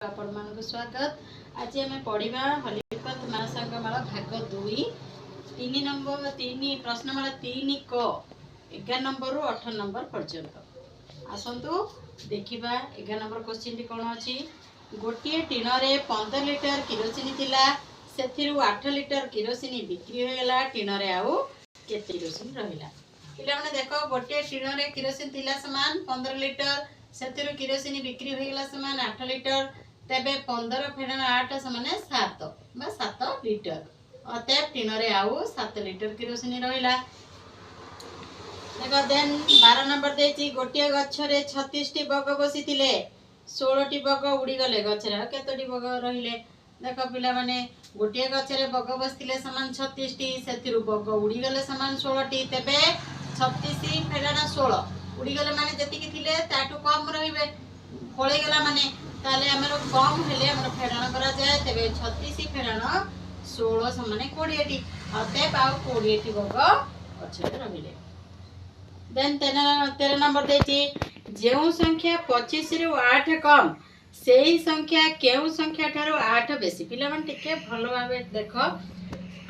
आपण मानक स्वागत। आज आम पढ़ा हलिपथ मानसांगमाल भाग 2 3 नंबर 3 प्रश्नमाला 3 क 11 नंबर रु 18 नंबर पर्यंत आसतु देखिबा। 11 नंबर क्वेश्चन कौन अच्छी गोटे टीन रे 15 लिटर किरोसिन थिला सेथिरु 8 लिटर किरोसिन बिक्री होगला टीन रे आउ केते किरोसिन रहिला। पिला माने देखो गोटे टीन रे किरोसिन थिला समान 15 लिटर सेथिरु किरोसिन बिक्री होगला समान 8 लिटर तेबे 15 फेड़न 8 समान 7 बा 7 लिटर अतएव टीन रे आउ 7 लिटर किरोसिन रहिला। देखो देन 12 नंबर देछि गोटे गछरे 36 टी बग बसिथिले 16 टी बग उड़ी गले गछरे केतोटी बग रहिले। देखो पिला माने गोटे गछरे बग बसिथिले समान 36 टी सेथिरु बग उड़ी गले समान 16 टी तेबे 36 फेड़न 16 उड़ी गले माने जति थिले ताटू कम रहिबे फळे गला माने ताले हमर कम हेले हमर फेड़न करा जाए तेबे 36 फेड़न 16 समान 20 टी अतएव आ 20 टी बग गछरे रहिले। देन 13 नंबर देछि जेउ संख्या 25 रु 8 कम सेही संख्या केउ संख्या ठारो 8 बेसी। पिला मन टिके भलो भाबे देखो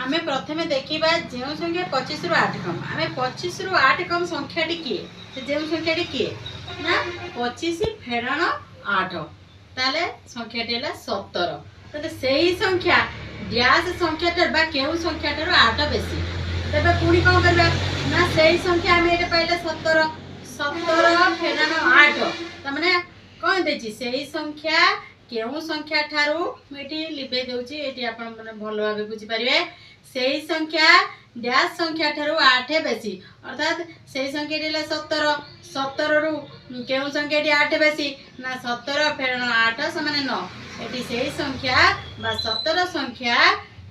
आमे प्रथमे देखिबा जेउ संख्या 25 रु 8 कम आमे 25 रु 8 कम संख्या टी किए से जेउ संख्या टी किए ना 25 फेड़न 8 ताले संख्या टी हला 17 तते सेही संख्या डैश संख्या ठार बा केउ संख्या ठारो 8 बेसी तबे पुणी कोन करबा ना सेही संख्या आमे एटा पाइले 17 17 फेड़न 8 त माने कोन देछि सेही संख्या केउ संख्या ठारू मेटी लिबे देउछि एटी आपण माने भलो भाबे बुझि परिबे सेही संख्या डैश संख्या ठारू 8 बेसी अर्थात सेही संख्या टिला 17 17 रु केउ संख्या टी 8 बेसी ना 17 फेड़न 8 समान 9 एटी सेही संख्या बा 17 संख्या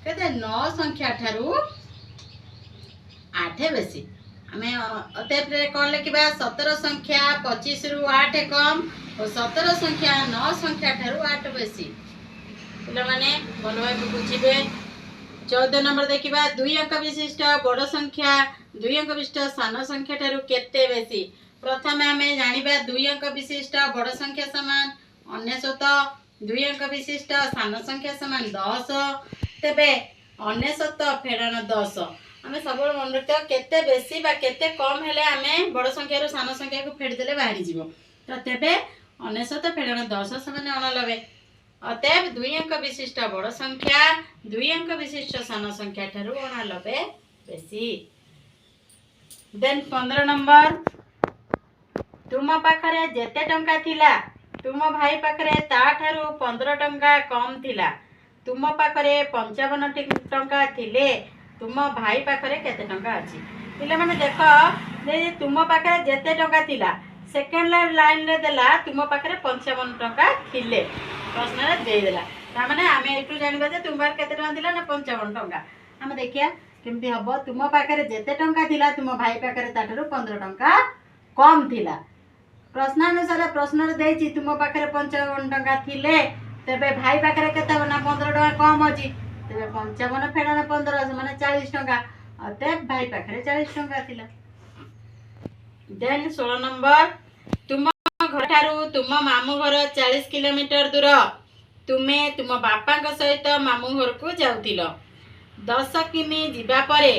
केते 9 संख्या ठारू 8 बेसी। आमे अतएव कोन लिखिबा 17 संख्या 25 रु 8 कम और 17 संख्या 9 संख्या ठारू 8 बेसी। पिला माने भलो भाबे बुझिबे। 14 नंबर देखिबा 2 अंक विशिष्ट बड़ संख्या 2 अंक विशिष्ट सान संख्या ठारू केते बेसी। प्रथमे आमे जानिबा 2 अंक विशिष्ट बड़ संख्या समान 99 2 अंक विशिष्ट सान संख्या समान 10 तेबे 99 फेड़न 10 आमे सब मन रखियो केते बेसी बा केते कम हेले आमे बड़ संख्या रो सान संख्या को फेड़ देले बाहरी जीवो तो तेबे 99 फेड़न 10 समान 99 अतएव 2 अंक विशिष्ट बड़ संख्या 2 अंक विशिष्ट सान संख्या ठारू 99 बेसी। देन 15 नंबर तुम पाखरे जेते टंका थिला तुम भाई पाखरे ता ठारू 15 टंका कम थिला तुम पाखरे 55 टंका थिले तुम भाई पाखरे केते टंका अछि। पिले माने देखो जे तुम पाखरे जेते टंका थिला सेकंड लाइन रे देला तुम पाखरे 55 टंका थिले प्रश्न रे दे देला ता माने आमे एटू जानिबा जे तुम पाखरे केते टंका थिला ना 55 टंका आमे देखिया केमती हबो तुम पाखरे जेते टंका थिला तुम भाई पाखरे ताठारू 15 टंका कम थिला प्रश्नानुसार प्रश्न रे देछि तुम पाखरे 55 टंका थिले तेबे भाई पाखरे केते ना 15 टंका कम अछि तेबे 55 फेड़न 15 माने 40 टंका अतएव भाई पाखरे 40 टंका थिला। देन 16 नंबर तुम घर ठारू तुम मामू घर 40 किलोमीटर दूर तुमे तुम बापा के सहित मामू घर को जाउतिलो 10 किमी जिबा परे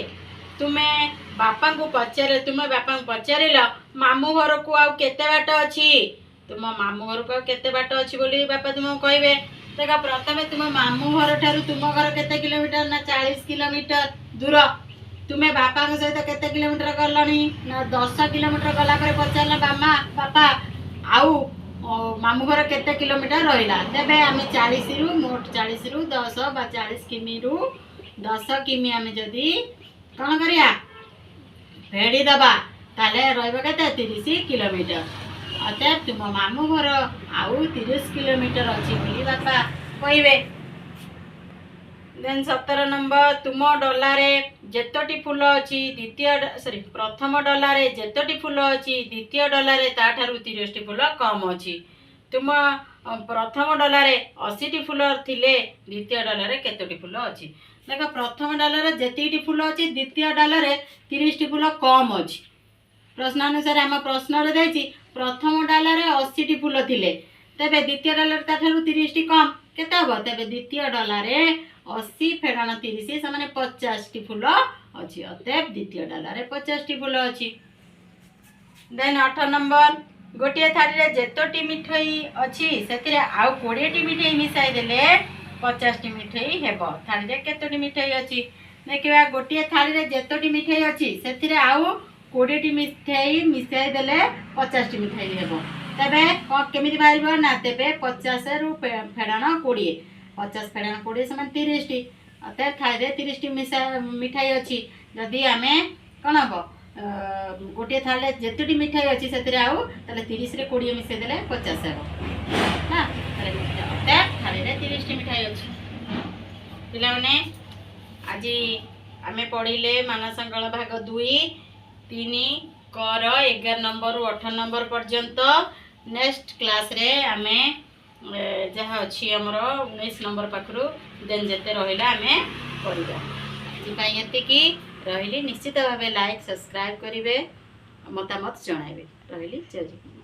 तुमे बापा को पचारिल मामू घर को आउ केते बाट अछि तुम मामू घर को केते बाट अछि बोली बापा तुम कहबे। देखा प्रथमे तुम मामू घर ठारू तुम घर केते किलोमीटर ना 40 किलोमीटर दूर तुमे बापा के सहित केते किलोमीटर गलनी ना 10 किलोमीटर गला पर पचारला बामा बापा आउ मामू घर केते किलोमीटर रहिला तेबे आमे 40 रु मोट 40 रु 10 बा 40 किमी रु 10 किमी आमे जदी कोन करिया फेडी दबा ताले रहबो केते 30 किलोमीटर अतः तुम मामू घर आउ 30 किलोमीटर अछि बोली बापा कहबे। देन 17 नंबर तुम डलारे जेतोटी फूल अछि द्वितीय प्रथम डलारे जेतोटी फूल अछि द्वितीय डलारे ता ठारू 30 टी फूल कम अछि तुम प्रथम डलारे 80 टी फूल थिले द्वितीय डलारे केतोटी फूल अछि। देखो प्रथम डलारे जेतीटी फूल अछि द्वितीय डलारे 30 टी फूल कम अछि प्रश्नानुसार हम प्रश्न रे दैछि प्रथम डालारे 80 टी फूल थिले तेबे द्वितीय डॉलर ठारू 30 टी कम केते हबो तेबे द्वितीय डॉलर रे 80 फेडाण 30 से माने 50 टी फूल अछि अतएव द्वितीय डॉलर रे 50 टी फूल अछि। देन 8 नंबर गोटे थाली रे जेतोटी मिठाई अछि सेतिरे आउ 20 टी मिठाई मिसाई देले 50 टी मिठाई हेबो। थाली रे केतोटी मिठाई अछि देखिबा गोटे थाली रे जेतोटी मिठाई अछि सेतिरे आउ 20 टी मिठाई मिसाई देले 50 टी मिठाई हेबो। तेबे केमिति बाहरिबो ना तेबे 50 रु फेडाण 20 50 फेडाण 20 समान 30 टी अते थाली रे 30 टी मिठाई अछि जदी आमे कोन हबो गोटे थाली रे जेतोटी मिठाई अछि सेतिरे आउ तले 30 रे 20 मिसाई देले 50 हेबो ना अते थाली रे 30 टी मिठाई अछि। पिला माने आजी आमे पढिले मानसंगल भाग 2 3 कर 11 नंबर रु 18 नंबर पर्यंत। नेक्स्ट क्लास रे आमे जहा अछि हमरो 19 नंबर पाखरु देन जेते रहिला आमे पढिबा। जी पई एते की रहिली निश्चित भाबे लाइक सब्सक्राइब करिवे मतामत जणाइबे रहिली जय जय।